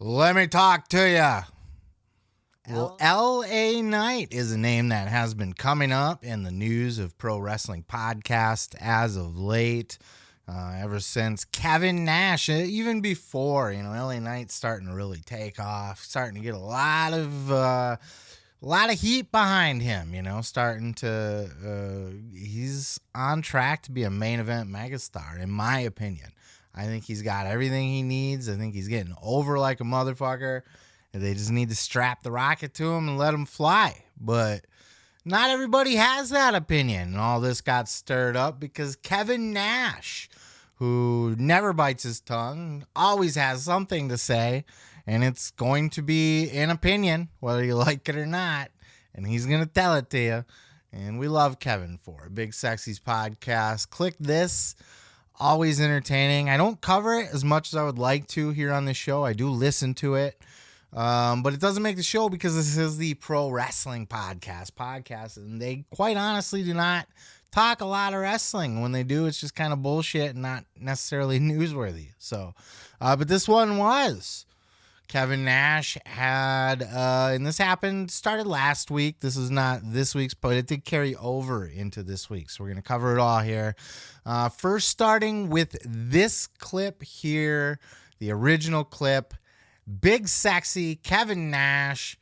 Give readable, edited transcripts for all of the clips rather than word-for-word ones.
Let me talk to you. Well, LA Knight is a name that has been coming up in the news of pro wrestling podcast as of late, ever since Kevin Nash, even before, LA Knight's starting to really take off, starting to get a lot of heat behind him, he's on track to be a main event megastar, in my opinion. I think he's got everything he needs. I think he's getting over like a motherfucker. They just need to strap the rocket to him and let him fly. But not everybody has that opinion. And all this got stirred up because Kevin Nash, who never bites his tongue, always has something to say. And it's going to be an opinion, whether you like it or not. And he's going to tell it to you. And we love Kevin for it. Big Sexy's podcast. Kilq This. Always entertaining. I don't cover it as much as I would like to here on the show. I do listen to it. But it doesn't make the show because this is the pro wrestling podcast. And they quite honestly do not talk a lot of wrestling. When they do, it's just kind of bullshit and not necessarily newsworthy. So, but this one was. Kevin Nash had, and this started last week. This is not this week's, but it did carry over into this week. So we're going to cover it all here. First, starting with this clip here, the original clip, Big Sexy Kevin Nash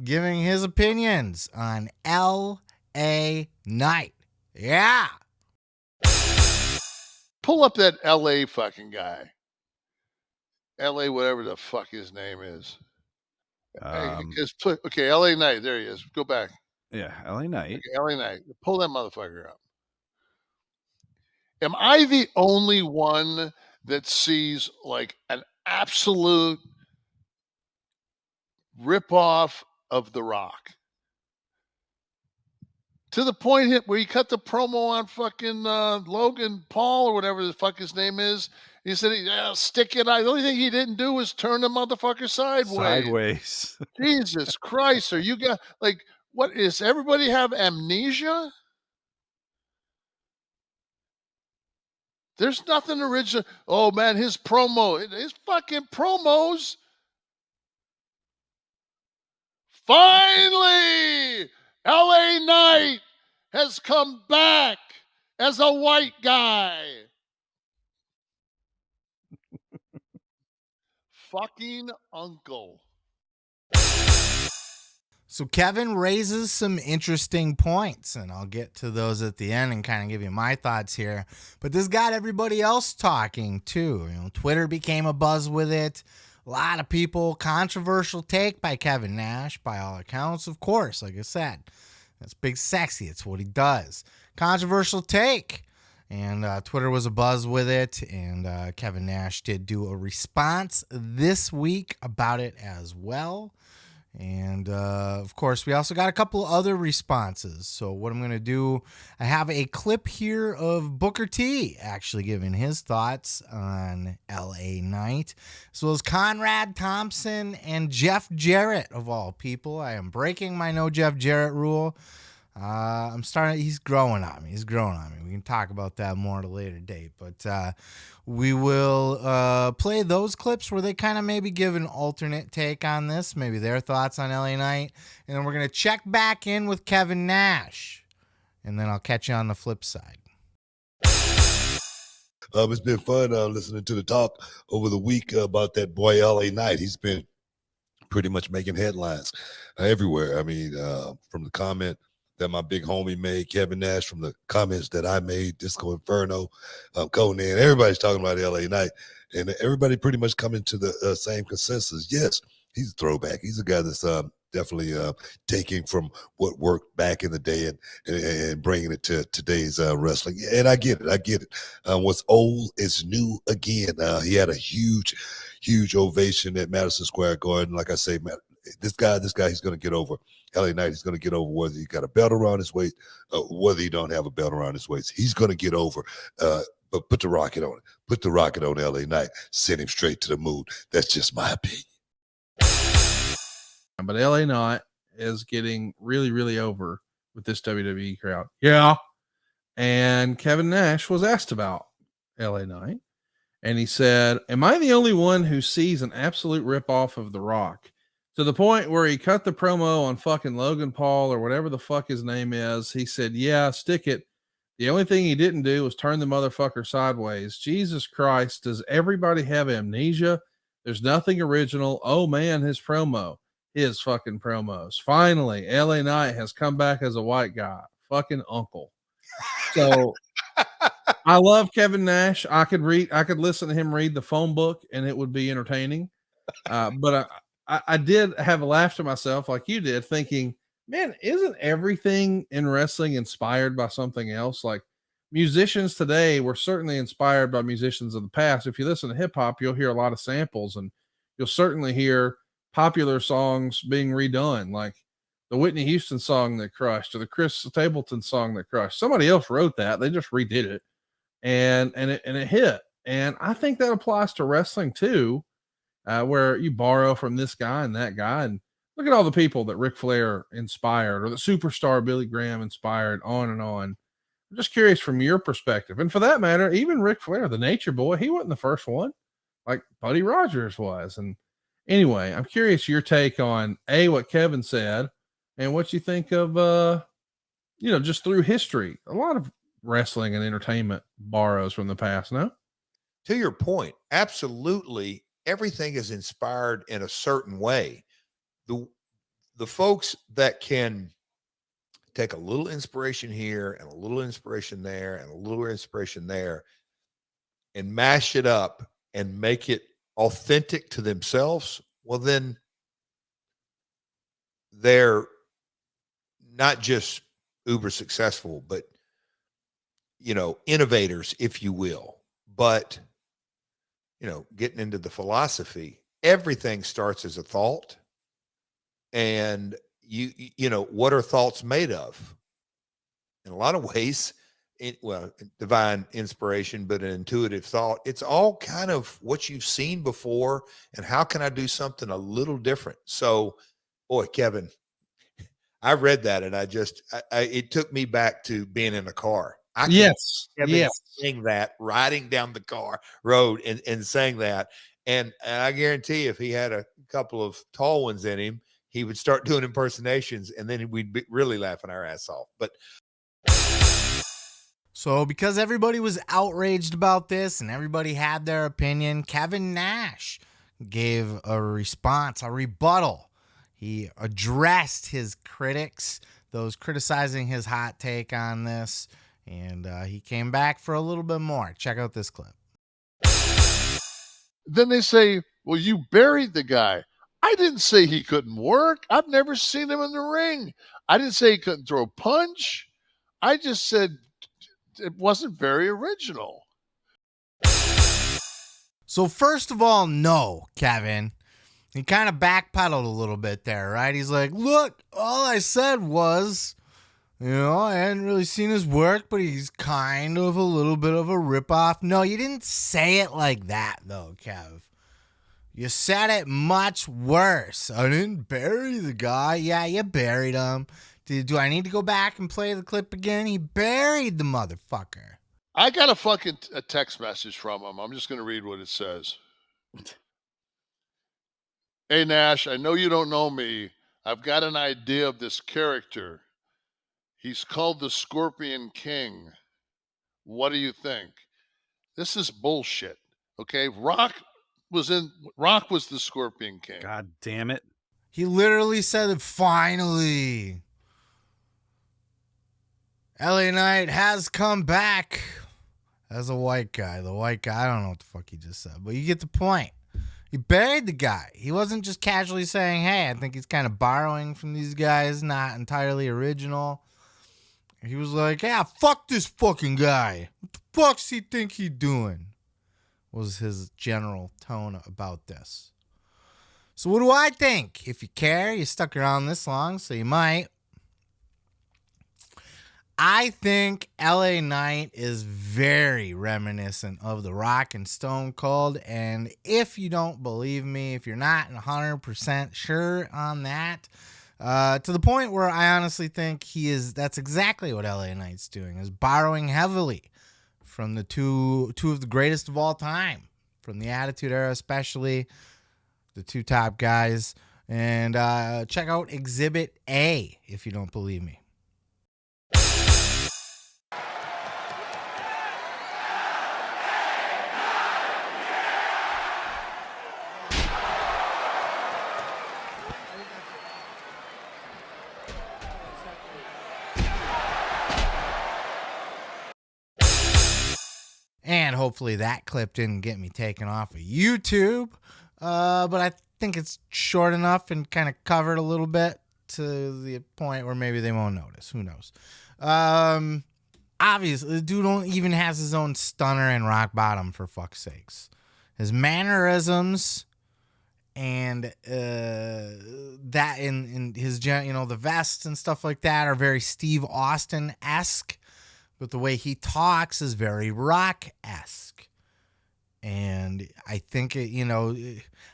giving his opinions on LA Knight. Yeah. Pull up that LA fucking guy. LA, whatever the fuck his name is. Okay, LA Knight. There he is. Go back. Yeah, LA Knight. Okay, LA Knight. Pull that motherfucker up. Am I the only one that sees like an absolute ripoff of The Rock? To the point where he cut the promo on fucking Logan Paul or whatever the fuck his name is. He said, stick it out. The only thing he didn't do was turn the motherfucker sideways. Jesus Christ. Are you guys like, what is everybody have amnesia? There's nothing original. Oh man, his fucking promos. Finally, LA Knight has come back as a white guy. Fucking uncle. So Kevin raises some interesting points, and I'll get to those at the end and kind of give you my thoughts here. But this got everybody else talking too. Twitter became a buzz with it. A lot of people, controversial take by Kevin Nash, by all accounts, of course, like I said. That's Big Sexy. It's what he does. Controversial take. And Twitter was a buzz with it, and Kevin Nash did do a response this week about it as well. And, of course, we also got a couple other responses. So what I'm going to do, I have a clip here of Booker T actually giving his thoughts on LA Knight, as well as Conrad Thompson and Jeff Jarrett, of all people. I am breaking my no Jeff Jarrett rule. He's growing on me. We can talk about that more at a later date, but we will play those clips where they kind of maybe give an alternate take on this, maybe their thoughts on LA Knight, and then we're going to check back in with Kevin Nash, and then I'll catch you on the flip side. It's been fun listening to the talk over the week about that boy LA Knight. He's been pretty much making headlines everywhere. I mean, from the comment that my big homie made, Kevin Nash, from the comments that I made, Disco Inferno, Conan, everybody's talking about LA Knight, and everybody pretty much coming to the same consensus. Yes, he's a throwback. He's a guy that's definitely taking from what worked back in the day and bringing it to today's wrestling. And I get it. What's old is new again. He had a huge ovation at Madison Square Garden. Like I say, this guy, he's going to get over. LA Knight, he's going to get over whether he got a belt around his waist, whether he don't have a belt around his waist. He's going to get over. But put the rocket on it. Put the rocket on LA Knight. Send him straight to the moon. That's just my opinion. But LA Knight is getting really, really over with this WWE crowd. Yeah. And Kevin Nash was asked about LA Knight. And he said, "Am I the only one who sees an absolute ripoff of The Rock? To the point where he cut the promo on fucking Logan Paul or whatever the fuck his name is." He said, "Yeah, stick it. The only thing he didn't do was turn the motherfucker sideways. Jesus Christ, does everybody have amnesia? There's nothing original. Oh man, his fucking promos. Finally, LA Knight has come back as a white guy. Fucking uncle." So I love Kevin Nash. I could listen to him read the phone book and it would be entertaining. But I did have a laugh to myself like you did, thinking, man, isn't everything in wrestling inspired by something else? Like musicians today were certainly inspired by musicians of the past. If you listen to hip hop, you'll hear a lot of samples, and you'll certainly hear popular songs being redone, like the Whitney Houston song that crushed, or the Chris Stapleton song that crushed. Somebody else wrote that. They just redid it, and it hit. And I think that applies to wrestling too, where you borrow from this guy and that guy. And look at all the people that Ric Flair inspired, or the superstar Billy Graham inspired, on and on. I'm just curious from your perspective. And for that matter, even Ric Flair, the Nature Boy, he wasn't the first one, like Buddy Rogers was. And anyway, I'm curious your take on what Kevin said and what you think of, just through history. A lot of wrestling and entertainment borrows from the past. No? To your point, absolutely. Everything is inspired in a certain way. The folks that can take a little inspiration here and a little inspiration there and a little inspiration there and mash it up and make it authentic to themselves, well, then they're not just uber successful, but, innovators, if you will. But, getting into the philosophy, everything starts as a thought. And what are thoughts made of? In a lot of ways, divine inspiration, but an intuitive thought. It's all kind of what you've seen before, and how can I do something a little different? So, boy, Kevin, I read that and it took me back to being in a car. Saying that, riding down the car road and saying that. And I guarantee if he had a couple of tall ones in him, he would start doing impersonations, and then we'd be really laughing our ass off. But so because everybody was outraged about this and everybody had their opinion, Kevin Nash gave a response, a rebuttal. He addressed his critics, those criticizing his hot take on this, and he came back for a little bit more. Check out this clip. Then they say, well, you buried the guy. I didn't say he couldn't work. I've never seen him in the ring. I didn't say he couldn't throw a punch. I just said it wasn't very original. So first of all, no, Kevin. He kind of backpedaled a little bit there, right? He's like, look, all I said was, I hadn't really seen his work, but he's kind of a little bit of a ripoff. No, you didn't say it like that, though, Kev. You said it much worse. I didn't bury the guy. Yeah, you buried him. Do I need to go back and play the clip again? He buried the motherfucker. I got a text message from him. I'm just going to read what it says. Hey, Nash, I know you don't know me. I've got an idea of this character. He's called the Scorpion King. What do you think? This is bullshit. Okay, Rock was the Scorpion King. God damn it. He literally said it finally. LA Knight has come back as a white guy. The white guy, I don't know what the fuck he just said, but you get the point. He buried the guy. He wasn't just casually saying, hey, I think he's kind of borrowing from these guys, not entirely original. He was like, yeah, fuck this fucking guy. What the fuck's he think he doing? Was his general tone about this. So what do I think? If you care, you stuck around this long, so you might. I think LA Knight is very reminiscent of The Rock and Stone Cold. And if you don't believe me, if you're not 100% sure on that, to the point where I honestly think that's exactly what LA Knight's doing, is borrowing heavily from the two of the greatest of all time, from the Attitude Era, especially the two top guys. And check out Exhibit A if you don't believe me. And hopefully that clip didn't get me taken off of YouTube. But I think it's short enough and kind of covered a little bit to the point where maybe they won't notice. Who knows? Obviously, the dude even has his own stunner and rock bottom, for fuck's sakes. His mannerisms and that in his, the vests and stuff like that are very Steve Austin-esque. But the way he talks is very rock-esque. And I think,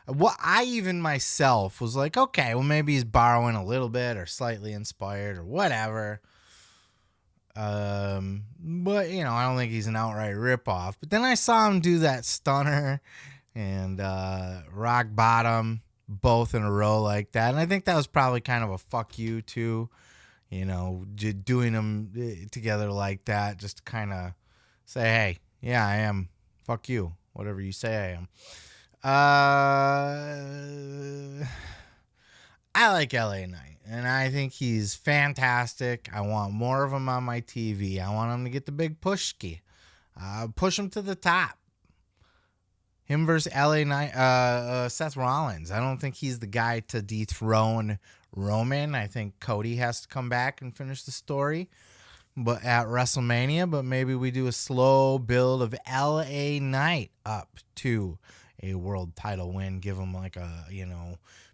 what I even myself was like, okay, well, maybe he's borrowing a little bit or slightly inspired or whatever. But, I don't think he's an outright ripoff. But then I saw him do that stunner and rock bottom both in a row like that. And I think that was probably kind of a fuck you, too. Doing them together like that, just to kind of say, hey, yeah, I am. Fuck you. Whatever you say I am. I like LA Knight, and I think he's fantastic. I want more of him on my TV. I want him to get the big pushki. Push him to the top. Him versus LA Knight, Seth Rollins. I don't think he's the guy to dethrone Roman. I think Cody has to come back and finish the story, but at WrestleMania. But maybe we do a slow build of LA Knight up to a world title win. Give him like a,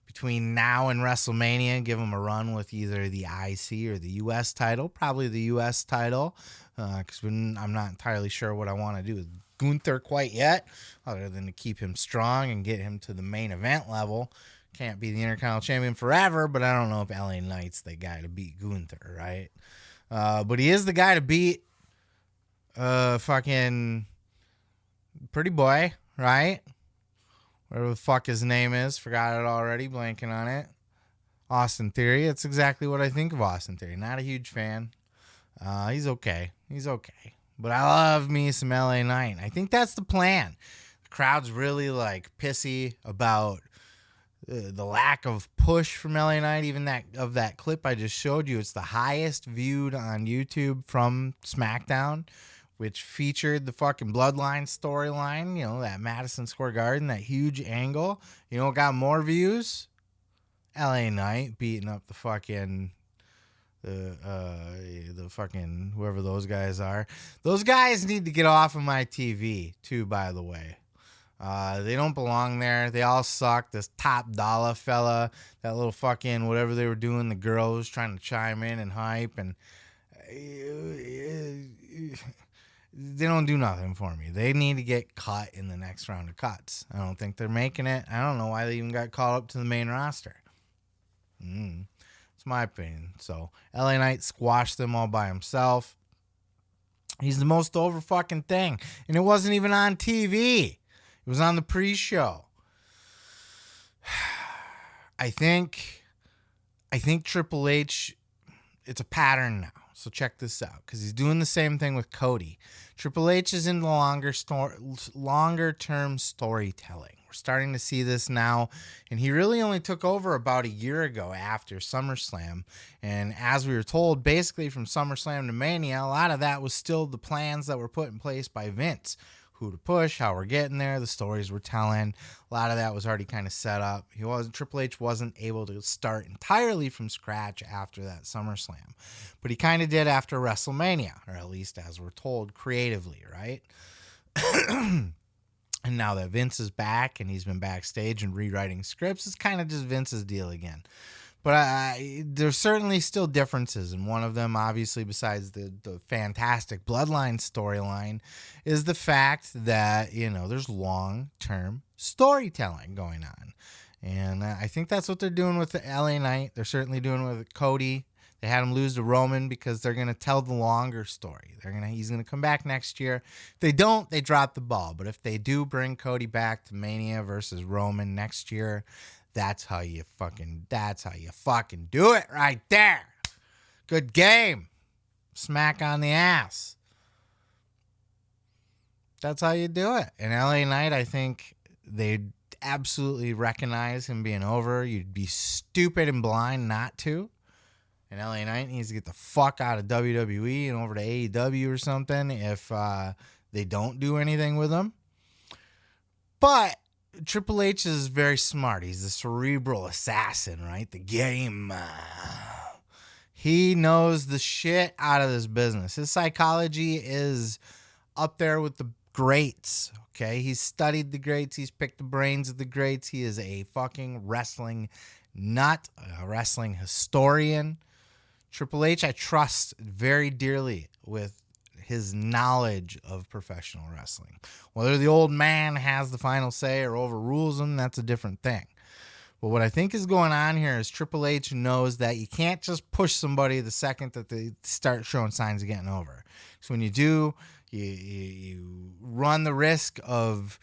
between now and WrestleMania, give him a run with either the IC or the US title. Probably the US title, because I'm not entirely sure what I want to do with Gunther quite yet, other than to keep him strong and get him to the main event level. Can't be the Intercontinental Champion forever, but I don't know if LA Knight's the guy to beat Gunther, right? But he is the guy to beat fucking Pretty Boy, right? Whatever the fuck his name is. Forgot it already, blanking on it. Austin Theory. It's exactly what I think of Austin Theory. Not a huge fan. He's okay. But I love me some LA Knight. I think that's the plan. The crowd's really pissy about the lack of push from LA Knight. Even that clip I just showed you, it's the highest viewed on YouTube from SmackDown, which featured the fucking Bloodline storyline, that Madison Square Garden, that huge angle. What got more views? LA Knight beating up the fucking the fucking whoever those guys are. Those guys need to get off of my TV too, by the way. They don't belong there. They all suck. This Top Dollar fella, that little fucking whatever they were doing, the girl was trying to chime in and hype, and they don't do nothing for me. They need to get cut in the next round of cuts. I don't think they're making it. I don't know why they even got called up to the main roster. It's my opinion. So LA Knight squashed them all by himself. He's the most over fucking thing. And it wasn't even on TV. It was on the pre-show. I think Triple H, it's a pattern now. So check this out, because he's doing the same thing with Cody. Triple H is in the longer-term storytelling. We're starting to see this now, and he really only took over about a year ago after SummerSlam. And as we were told, basically from SummerSlam to Mania, a lot of that was still the plans that were put in place by Vince. Who to push, how we're getting there, the stories we're telling. A lot of that was already kind of set up. Triple H wasn't able to start entirely from scratch after that SummerSlam, but he kind of did after WrestleMania, or at least as we're told creatively, right? And now that Vince is back and he's been backstage and rewriting scripts, it's kind of just Vince's deal again. But there's certainly still differences, and one of them, obviously, besides the fantastic Bloodline storyline, is the fact that, there's long-term storytelling going on. And I think that's what they're doing with the LA Knight. They're certainly doing it with Cody. They had him lose to Roman because they're gonna tell the longer story. He's gonna come back next year. If they don't, they drop the ball. But if they do bring Cody back to Mania versus Roman next year, that's how you fucking do it right there. Good game. Smack on the ass. That's how you do it. And LA Knight, I think they'd absolutely recognize him being over. You'd be stupid and blind not to. And LA Knight needs to get the fuck out of WWE and over to AEW or something if they don't do anything with him. But Triple H is very smart. He's the cerebral assassin, right? The game. He knows the shit out of this business. His psychology is up there with the greats, okay? He's studied the greats. He's picked the brains of the greats. He is a fucking wrestling nut, a wrestling historian. Triple H, I trust very dearly with his knowledge of professional wrestling. Whether the old man has the final say or overrules him, that's a different thing. But what I think is going on here is Triple H knows that you can't just push somebody the second that they start showing signs of getting over. So when you do, you run the risk of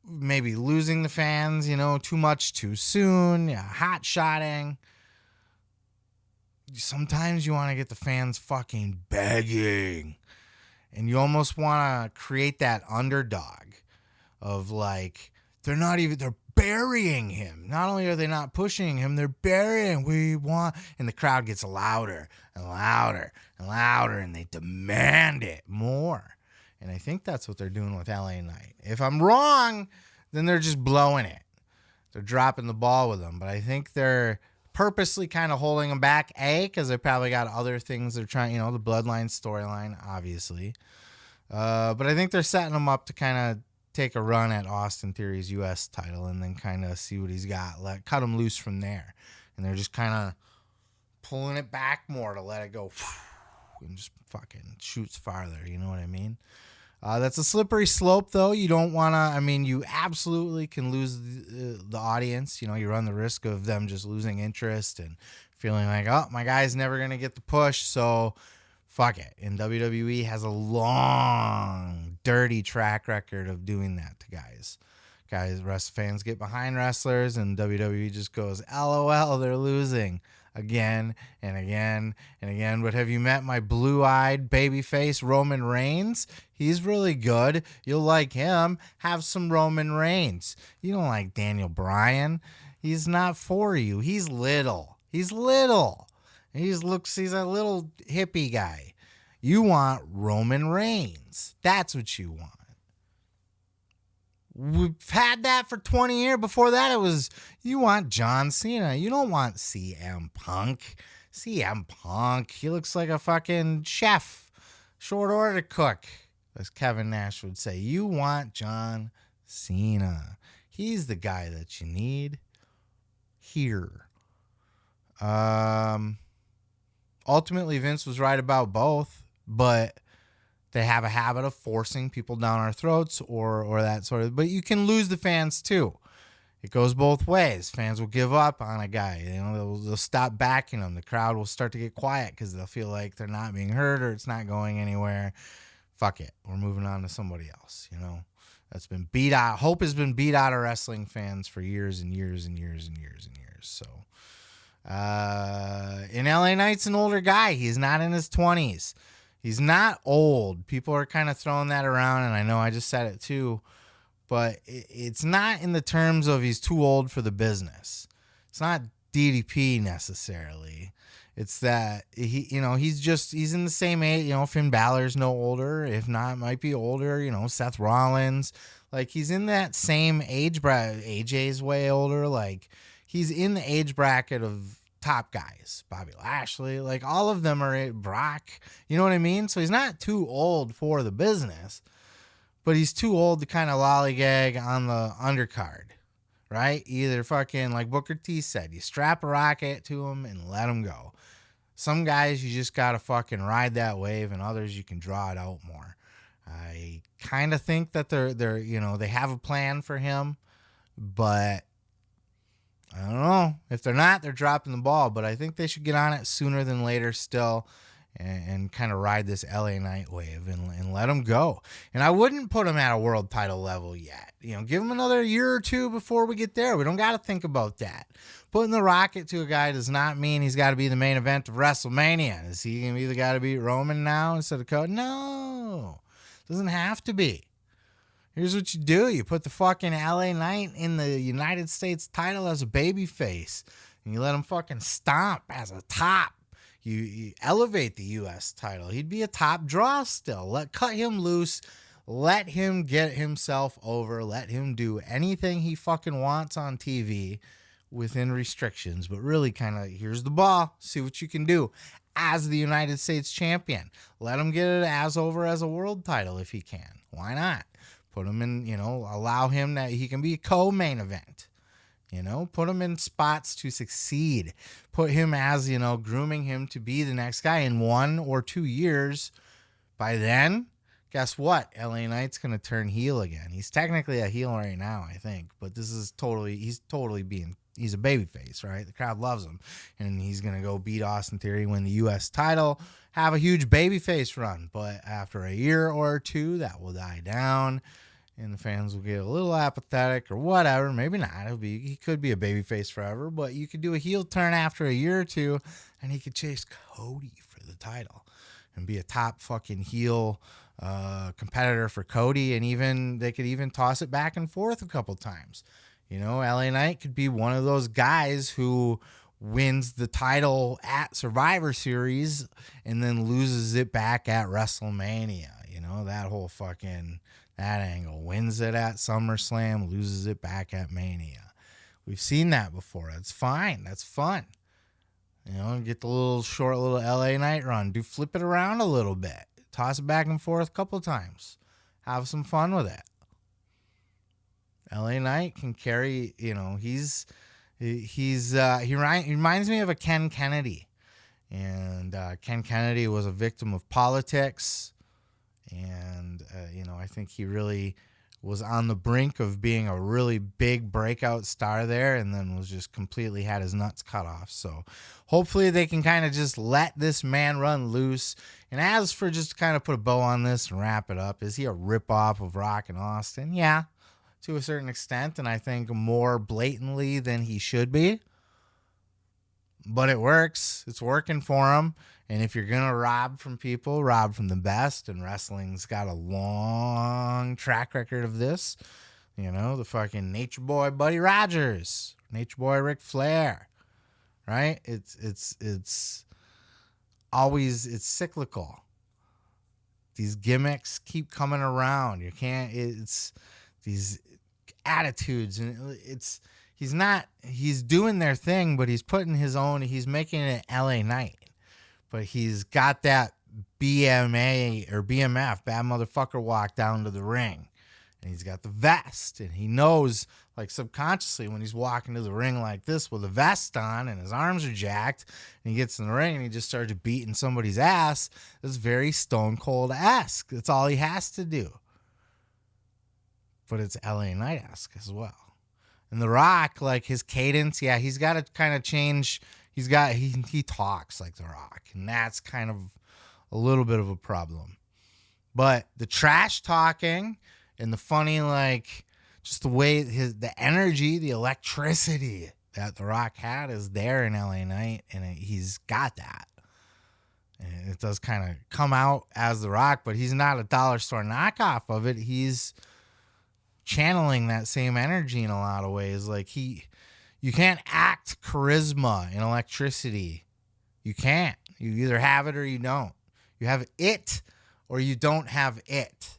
maybe losing the fans, too much too soon, hot-shotting. Sometimes you want to get the fans fucking begging. And you almost want to create that underdog of like, they're burying him. Not only are they not pushing him, they're burying. And the crowd gets louder and louder and louder, and they demand it more. And I think that's what they're doing with LA Knight. If I'm wrong, then they're just blowing it. They're dropping the ball with him. But I think they're purposely kind of holding him back, because they probably got other things they're trying, the Bloodline storyline, obviously. But I think they're setting him up to kind of take a run at Austin Theory's U.S. title and then kind of see what he's got. Cut him loose from there. And they're just kind of pulling it back more to let it go and just fucking shoots farther. You know what I mean? That's a slippery slope, though. You don't want to, you absolutely can lose the audience. You run the risk of them just losing interest and feeling like, oh, my guy's never going to get the push, so fuck it. And WWE has a long, dirty track record of doing that to guys. Fans get behind wrestlers, and WWE just goes, LOL, they're losing. Again and again and again. But have you met my blue-eyed babyface Roman Reigns? He's really good. You'll like him. Have some Roman Reigns. You don't like Daniel Bryan. He's not for you. He's little. He's a little hippie guy. You want Roman Reigns. That's what you want. We've had that for 20 years. Before that, it was, you want John Cena. You don't want CM Punk. CM Punk, he looks like a fucking chef, short order cook, as Kevin Nash would say. You want John Cena. He's the guy that you need here. Ultimately, Vince was right about both, but they have a habit of forcing people down our throats or that sort of, but you can lose the fans too. It goes both ways. Fans will give up on a guy. They'll stop backing him. The crowd will start to get quiet because they'll feel like they're not being heard or it's not going anywhere. Fuck it. We're moving on to somebody else, That's been beat out. Hope has been beat out of wrestling fans for years and years and years and years and years. So, in LA Knight's an older guy. He's not in his 20s. He's not old. People are kind of throwing that around, and I know I just said it too, but it's not in the terms of he's too old for the business. It's not DDP necessarily. It's that he's in the same age. Finn Balor's no older. If not, might be older. Seth Rollins, like he's in that same age bracket. AJ's way older. Like he's in the age bracket of top guys. Bobby Lashley, like all of them are Brock. You know what I mean? So he's not too old for the business, but he's too old to kind of lollygag on the undercard, right? Either fucking, like Booker T said, you strap a rocket to him and let him go. Some guys you just gotta fucking ride that wave, and others you can draw it out more. I kind of think that they're they have a plan for him, but I don't know. If they're not, they're dropping the ball. But I think they should get on it sooner than later still, and kind of ride this LA Knight wave and let him go. And I wouldn't put him at a world title level yet. Give him another year or two before we get there. We don't got to think about that. Putting the Rocket to a guy does not mean he's got to be the main event of WrestleMania. Is he going to be the guy to beat Roman now instead of Cody? No. Doesn't have to be. Here's what you do. You put the fucking LA Knight in the United States title as a babyface, and you let him fucking stomp as a top. You elevate the U.S. title. He'd be a top draw still. Cut him loose. Let him get himself over. Let him do anything he fucking wants on TV within restrictions. But really kind of, here's the ball. See what you can do as the United States champion. Let him get it as over as a world title if he can. Why not? Put him in, allow him that he can be a co-main event. Put him in spots to succeed. Put him as, grooming him to be the next guy in 1 or 2 years. By then, guess what? LA Knight's going to turn heel again. He's technically a heel right now, I think. But he's a babyface, right? The crowd loves him. And he's going to go beat Austin Theory, win the U.S. title, have a huge babyface run. But after a year or two, that will die down. And the fans will get a little apathetic or whatever. Maybe not. He could be a babyface forever, but you could do a heel turn after a year or two, and he could chase Cody for the title and be a top fucking heel competitor for Cody. And they could even toss it back and forth a couple times. LA Knight could be one of those guys who wins the title at Survivor Series and then loses it back at WrestleMania. That whole fucking... that angle. Wins it at SummerSlam, loses it back at Mania. We've seen that before. That's fine. That's fun. Get the short little LA Knight run. Flip it around a little bit. Toss it back and forth a couple times. Have some fun with it. LA Knight can carry, he reminds me of a Ken Kennedy. And Ken Kennedy was a victim of politics. And, I think he really was on the brink of being a really big breakout star there, and then was just completely had his nuts cut off. So hopefully they can kind of just let this man run loose. And as for just kind of put a bow on this and wrap it up, is he a ripoff of Rock and Austin? Yeah, to a certain extent, and I think more blatantly than he should be. But it works. It's working for him. And if you're going to rob from people, rob from the best. And wrestling's got a long track record of this. The fucking Nature Boy Buddy Rogers, Nature Boy Ric Flair, right? It's always cyclical. These gimmicks keep coming around. It's these attitudes, and he's doing their thing, but he's putting his own, he's making it LA Knight. But he's got that BMA or BMF, bad motherfucker walk down to the ring. And he's got the vest. And he knows, like subconsciously, when he's walking to the ring like this with a vest on and his arms are jacked, and he gets in the ring and he just starts beating somebody's ass, it's very Stone Cold-esque. That's all he has to do. But it's LA Knight-esque as well. And The Rock, like his cadence, yeah, he's got to kind of change. He talks like The Rock, and that's kind of a little bit of a problem. But the trash talking and the funny, like just the way the energy, the electricity that The Rock had is there in LA Knight, and he's got that. And it does kind of come out as The Rock, but he's not a dollar store knockoff of it. He's channeling that same energy in a lot of ways. Like you can't act charisma and electricity. You can't. You either have it or you don't. You have it or you don't have it.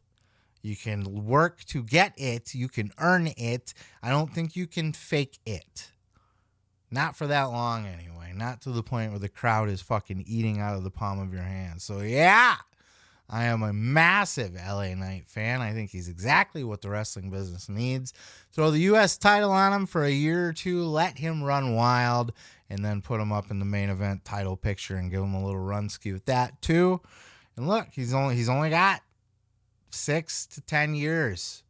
You can work to get it. You can earn it. I don't think you can fake it. Not for that long anyway. Not to the point where the crowd is fucking eating out of the palm of your hand. So yeah, I am a massive LA Knight fan. I think he's exactly what the wrestling business needs. Throw the U.S. title on him for a year or two, let him run wild, and then put him up in the main event title picture and give him a little run ski with that too. And look, he's only got 6 to 10 years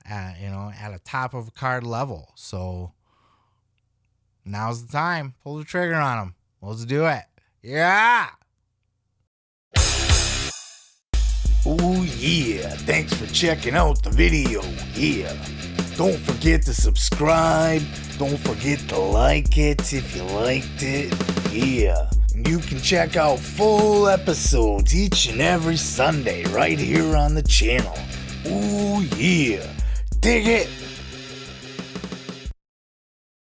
at a top of a card level. So Now's the time. Pull the trigger on them. Let's do it. Yeah. Oh yeah, thanks for checking out the video. Yeah. Don't forget to subscribe. Don't forget to like it if you liked it. Yeah. And you can check out full episodes each and every Sunday right here on the channel. Oh yeah. Dig it.